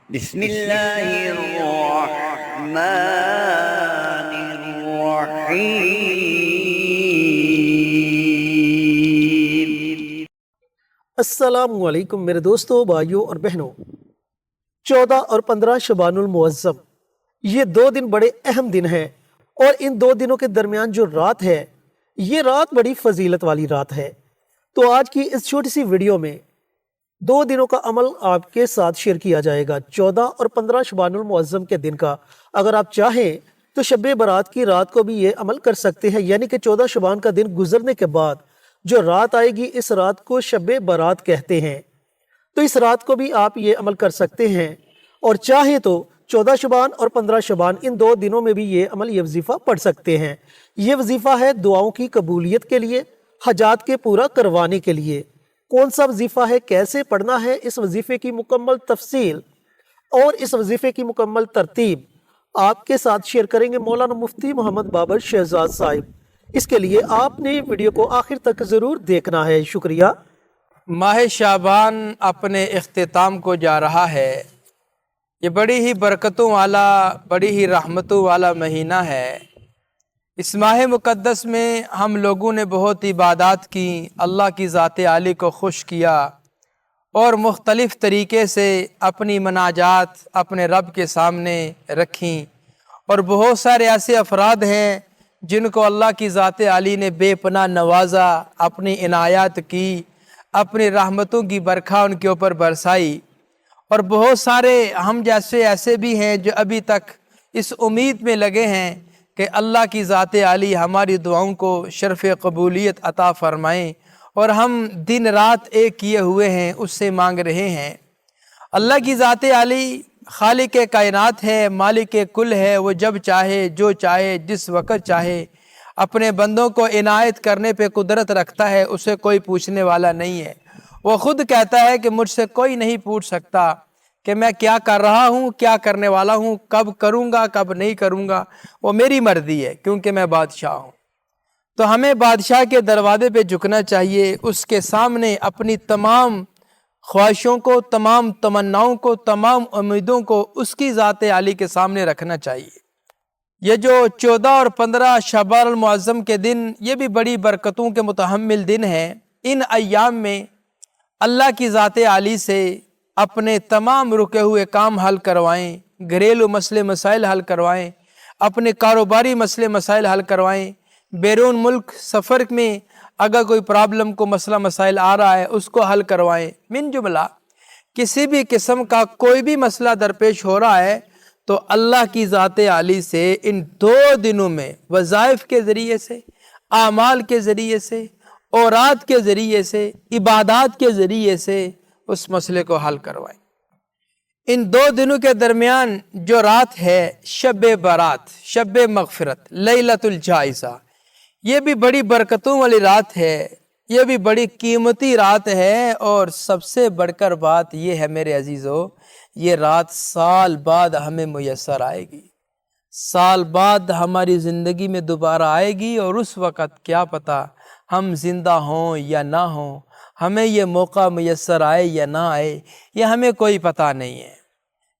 بسم اللہ الرحمن الرحیم۔ السلام علیکم میرے دوستوں، بھائیوں اور بہنوں۔ 14 اور 15 شعبان المعظم، یہ 2 دن بڑے اہم دن ہیں، اور ان 2 دنوں کے درمیان جو رات ہے، یہ رات بڑی فضیلت والی رات ہے۔ تو آج کی اس چھوٹی سی ویڈیو میں 2 دنوں کا عمل آپ کے ساتھ شیئر کیا جائے گا، 14 اور 15 شعبان المعظم کے دن کا۔ اگر آپ چاہیں تو شب برات کی رات کو بھی یہ عمل کر سکتے ہیں، یعنی کہ 14 شعبان کا دن گزرنے کے بعد جو رات آئے گی، اس رات کو شب برات کہتے ہیں۔ تو اس رات کو بھی آپ یہ عمل کر سکتے ہیں، اور چاہیں تو 14 شعبان اور 15 شعبان ان 2 دنوں میں بھی یہ عمل، یہ وظیفہ پڑھ سکتے ہیں۔ یہ وظیفہ ہے دعاؤں کی قبولیت کے لیے، حاجات کے پورا کروانے کے لیے۔ کون سا وظیفہ ہے، کیسے پڑھنا ہے، اس وظیفے کی مکمل تفصیل اور اس وظیفے کی مکمل ترتیب آپ کے ساتھ شیئر کریں گے مولانا مفتی محمد بابر شہزاد صاحب۔ اس کے لیے آپ نے ویڈیو کو آخر تک ضرور دیکھنا ہے۔ شکریہ۔ ماہ شعبان اپنے اختتام کو جا رہا ہے۔ یہ بڑی ہی برکتوں والا، بڑی ہی رحمتوں والا مہینہ ہے۔ اس ماہ مقدس میں ہم لوگوں نے بہت عبادات کی، اللہ کی ذات عالی کو خوش کیا، اور مختلف طریقے سے اپنی مناجات اپنے رب کے سامنے رکھیں۔ اور بہت سارے ایسے افراد ہیں جن کو اللہ کی ذات عالی نے بے پناہ نوازا، اپنی عنایات کی، اپنی رحمتوں کی برکھا ان کے اوپر برسائی۔ اور بہت سارے ہم جیسے ایسے بھی ہیں جو ابھی تک اس امید میں لگے ہیں کہ اللہ کی ذات عالی ہماری دعاؤں کو شرف قبولیت عطا فرمائیں، اور ہم دن رات ایک کیے ہوئے ہیں، اس سے مانگ رہے ہیں۔ اللہ کی ذات عالی خالق کائنات ہے، مالک کل ہے۔ وہ جب چاہے، جو چاہے، جس وقت چاہے اپنے بندوں کو عنایت کرنے پہ قدرت رکھتا ہے، اسے کوئی پوچھنے والا نہیں ہے۔ وہ خود کہتا ہے کہ مجھ سے کوئی نہیں پوچھ سکتا کہ میں کیا کر رہا ہوں، کیا کرنے والا ہوں، کب کروں گا، کب نہیں کروں گا، وہ میری مرضی ہے، کیونکہ میں بادشاہ ہوں۔ تو ہمیں بادشاہ کے دروازے پہ جھکنا چاہیے، اس کے سامنے اپنی تمام خواہشوں کو، تمام تمناؤں کو، تمام امیدوں کو اس کی ذات عالی کے سامنے رکھنا چاہیے۔ یہ جو 14 اور 15 شعبان المعظم کے دن، یہ بھی بڑی برکتوں کے متحمل دن ہیں۔ ان ایام میں اللہ کی ذات عالی سے اپنے تمام رکے ہوئے کام حل کروائیں، گھریلو مسئلے مسائل حل کروائیں، اپنے کاروباری مسئلے مسائل حل کروائیں، بیرون ملک سفر میں اگر کوئی پرابلم کو مسئلہ مسائل آ رہا ہے اس کو حل کروائیں۔ من جملہ کسی بھی قسم کا کوئی بھی مسئلہ درپیش ہو رہا ہے تو اللہ کی ذات عالی سے ان 2 دنوں میں وظائف کے ذریعے سے، اعمال کے ذریعے سے، اوراد کے ذریعے سے، عبادات کے ذریعے سے اس مسئلے کو حل کروائیں۔ ان 2 دنوں کے درمیان جو رات ہے، شب برات، شب مغفرت، لیلۃ الجائزہ، یہ بھی بڑی برکتوں والی رات ہے، یہ بھی بڑی قیمتی رات ہے۔ اور سب سے بڑھ کر بات یہ ہے میرے عزیزو، یہ رات سال بعد ہمیں میسر آئے گی، سال بعد ہماری زندگی میں دوبارہ آئے گی، اور اس وقت کیا پتہ ہم زندہ ہوں یا نہ ہوں، ہمیں یہ موقع میسر آئے یا نہ آئے، یہ ہمیں کوئی پتہ نہیں ہے،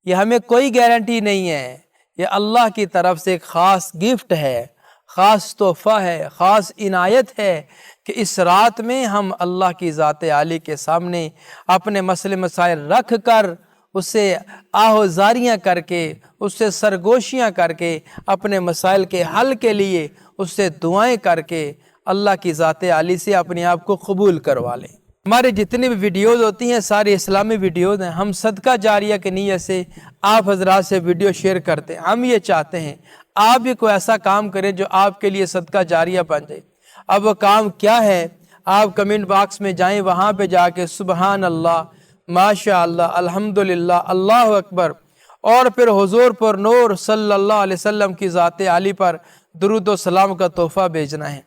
یہ ہمیں کوئی گارنٹی نہیں ہے۔ یہ اللہ کی طرف سے ایک خاص گفٹ ہے، خاص تحفہ ہے، خاص عنایت ہے کہ اس رات میں ہم اللہ کی ذات عالی کے سامنے اپنے مسئلے مسائل رکھ کر، اس سے آہوازاریاں کر کے، اس سے سرگوشیاں کر کے، اپنے مسائل کے حل کے لیے اس سے دعائیں کر کے اللہ کی ذات عالی سے اپنے آپ کو قبول کروا لیں۔ ہمارے جتنے بھی ویڈیوز ہوتی ہیں ساری اسلامی ویڈیوز ہیں، ہم صدقہ جاریہ کی نیت سے آپ حضرات سے ویڈیو شیئر کرتے ہیں۔ ہم یہ چاہتے ہیں آپ بھی کوئی ایسا کام کریں جو آپ کے لیے صدقہ جاریہ بن جائے۔ اب وہ کام کیا ہے؟ آپ کمنٹ باکس میں جائیں، وہاں پہ جا کے سبحان اللہ، ماشاء اللہ، الحمدللہ، اللہ اکبر، اور پھر حضور پر نور صلی اللہ علیہ وسلم کی ذات عالی پر درود و سلام کا تحفہ بھیجنا ہے۔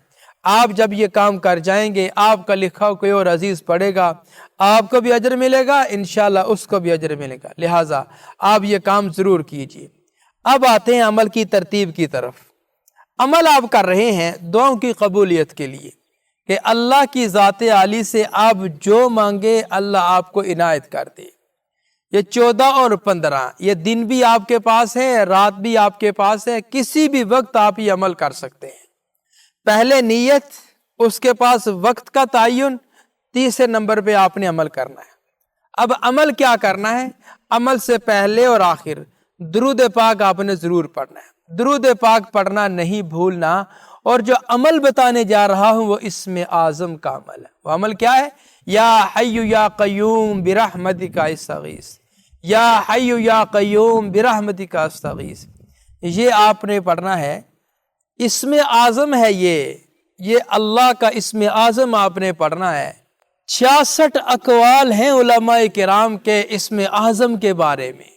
آپ جب یہ کام کر جائیں گے، آپ کا لکھا کوئی اور عزیز پڑھے گا، آپ کو بھی اجر ملے گا، انشاءاللہ اس کو بھی اجر ملے گا۔ لہٰذا آپ یہ کام ضرور کیجئے۔ اب آتے ہیں عمل کی ترتیب کی طرف۔ عمل آپ کر رہے ہیں دعاؤں کی قبولیت کے لیے، کہ اللہ کی ذات عالی سے آپ جو مانگے اللہ آپ کو عنایت کر دے۔ یہ 14 اور 15 یہ دن بھی آپ کے پاس ہے، رات بھی آپ کے پاس ہے، کسی بھی وقت آپ یہ عمل کر سکتے ہیں۔ پہلے نیت، اس کے پاس وقت کا تعین، تیسرے نمبر پہ آپ نے عمل کرنا ہے۔ اب عمل کیا کرنا ہے؟ عمل سے پہلے اور آخر درود پاک آپ نے ضرور پڑھنا ہے، درود پاک پڑھنا نہیں بھولنا۔ اور جو عمل بتانے جا رہا ہوں وہ اسم اعظم کا عمل ہے۔ وہ عمل کیا ہے؟ یا حی یا قیوم برحمتک استغیث، یا حی یا قیوم برحمتک استغیث، یہ آپ نے پڑھنا ہے۔ اسم اعظم ہے یہ اللہ کا اسم اعظم آپ نے پڑھنا ہے۔ 66 اقوال ہیں علماء کرام کے اسم اعظم کے بارے میں،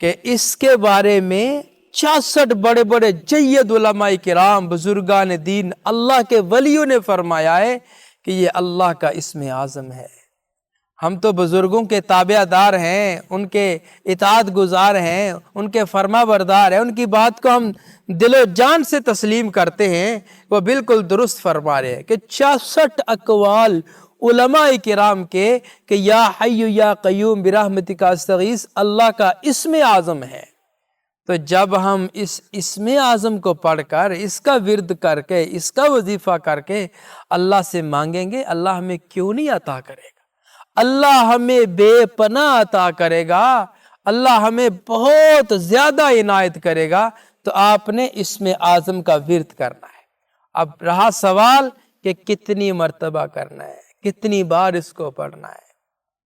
کہ اس کے بارے میں 66 بڑے بڑے جید علماء کرام، بزرگان دین، اللہ کے ولیوں نے فرمایا ہے کہ یہ اللہ کا اسم اعظم ہے۔ ہم تو بزرگوں کے تابع دار ہیں، ان کے اطاعت گزار ہیں، ان کے فرما بردار ہیں، ان کی بات کو ہم دل و جان سے تسلیم کرتے ہیں۔ وہ بالکل درست فرما رہے ہیں کہ 66 اقوال علماء کرام کے کہ یا حی یا قیوم برحمتک استغیث اللہ کا اسم اعظم ہے۔ تو جب ہم اس اسم اعظم کو پڑھ کر، اس کا ورد کر کے، اس کا وظیفہ کر کے اللہ سے مانگیں گے، اللہ ہمیں کیوں نہیں عطا کرے گا؟ اللہ ہمیں بے پناہ عطا کرے گا، اللہ ہمیں بہت زیادہ عنایت کرے گا۔ تو آپ نے اسم اعظم کا ورد کرنا ہے۔ اب رہا سوال کہ کتنی مرتبہ کرنا ہے، کتنی بار اس کو پڑھنا ہے۔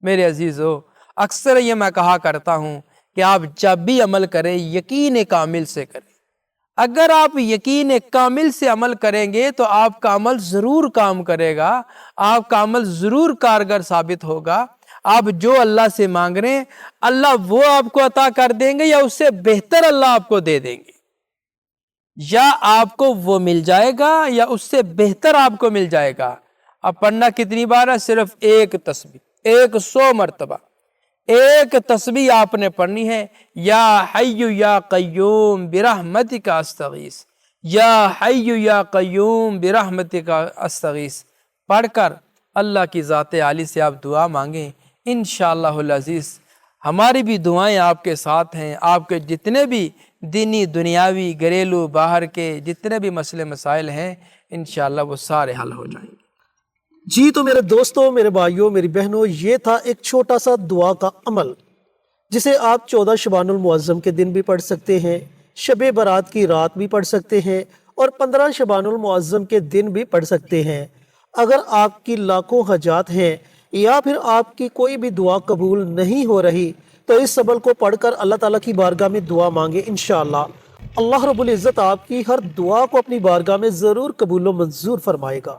میرے عزیزو، اکثر یہ میں کہا کرتا ہوں کہ آپ جب بھی عمل کریں یقین کامل سے کریں۔ اگر آپ یقین کامل سے عمل کریں گے تو آپ کا عمل ضرور کام کرے گا، آپ کا عمل ضرور کارگر ثابت ہوگا۔ آپ جو اللہ سے مانگ رہے ہیں اللہ وہ آپ کو عطا کر دیں گے، یا اس سے بہتر اللہ آپ کو دے دیں گے، یا آپ کو وہ مل جائے گا یا اس سے بہتر آپ کو مل جائے گا۔ اب پڑھنا کتنی بار ہے؟ صرف ایک تسبیح، 100 مرتبہ ایک تسبیح آپ نے پڑھنی ہے۔ یا حی یا قیوم برحمتک استغیث، یا حی یا قیوم برحمتک استغیث پڑھ کر اللہ کی ذات عالی سے آپ دعا مانگیں۔ انشاءاللہ العزیز ہماری بھی دعائیں آپ کے ساتھ ہیں۔ آپ کے جتنے بھی دینی، دنیاوی، گھریلو، باہر کے جتنے بھی مسئلے مسائل ہیں انشاءاللہ وہ سارے حل ہو جائیں گے۔ جی تو میرے دوستوں، میرے بھائیوں، میری بہنوں، یہ تھا ایک چھوٹا سا دعا کا عمل جسے آپ 14 شبان المعظم کے دن بھی پڑھ سکتے ہیں، شب برات کی رات بھی پڑھ سکتے ہیں، اور 15 شبان المعظم کے دن بھی پڑھ سکتے ہیں۔ اگر آپ کی لاکھوں حاجات ہیں یا پھر آپ کی کوئی بھی دعا قبول نہیں ہو رہی تو اس عمل کو پڑھ کر اللہ تعالیٰ کی بارگاہ میں دعا مانگے، انشاءاللہ اللہ رب العزت آپ کی ہر دعا کو اپنی بارگاہ میں ضرور قبول و منظور فرمائے گا۔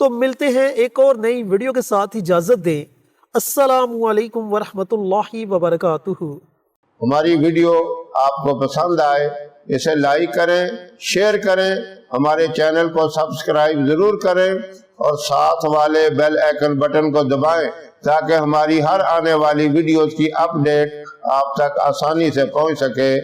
تو ملتے ہیں ایک اور نئی ویڈیو کے ساتھ، اجازت دیں۔ السلام علیکم ورحمۃ اللہ وبرکاتہ۔ ہماری ویڈیو آپ کو پسند آئے اسے لائک کریں، شیئر کریں، ہمارے چینل کو سبسکرائب ضرور کریں اور ساتھ والے بیل آئیکن بٹن کو دبائیں تاکہ ہماری ہر آنے والی ویڈیوز کی اپڈیٹ آپ تک آسانی سے پہنچ سکے۔